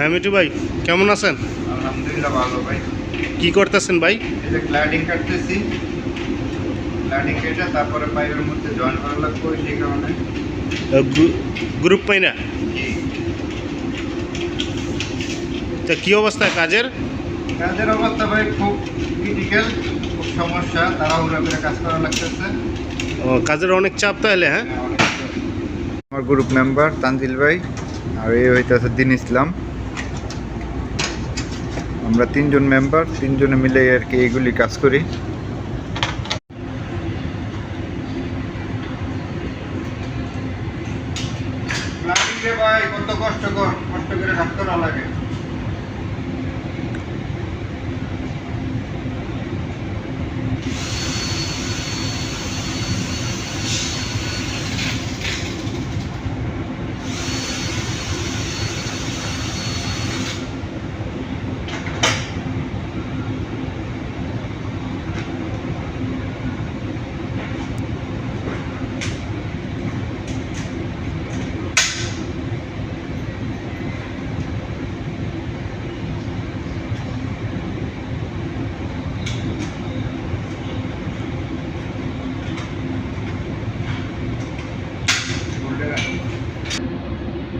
হ্যাঁ মিঠু ভাই, কেমন আছেন? আলহামদুলিল্লাহ ভালো ভাই। কি করতেছেন ভাই? এই যে ক্লাডিং কাটতেছি, ক্লাডিং কেটে তারপরে পাইপের মধ্যে জয়েন করা লাগবে, সেই কারণে। গ্রুপ পাই না? জি। তা কি অবস্থা কাজের? কাজের অবস্থা ভাই খুব ক্রিটিক্যাল, খুব সমস্যা, তাড়াহুড়া করে কাজ করা লাগতেছে। কাজের অনেক চাপ তাহলে, হ্যাঁ? আমার গ্রুপ মেম্বার তানজিল ভাই আর এই হইতেছে দিন ইসলাম। আমরা তিনজন মেম্বার, তিনজনে মিলে আর কি এইগুলি কাজ করি। ভাই কত কষ্ট করে কাজ করা লাগে।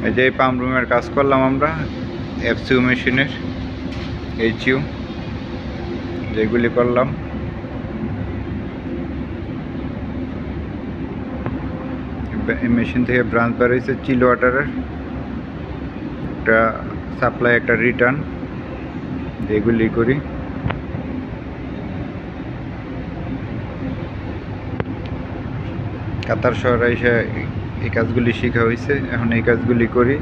এই যে পাম্প রুমের কাজ করলাম আমরা, এফসিউ মেশিনের এইচইউ যেগুলি করলাম। এই মেশিন থেকে ব্রাঞ্চ বেরোয়েছে চিল ওয়াটারের, একটা সাপ্লাই একটা রিটার্ন, এগুলি করি। কাতার শহরে এসে এই কাজগুলি শেখা হয়েছে, এখন এই কাজগুলি করি।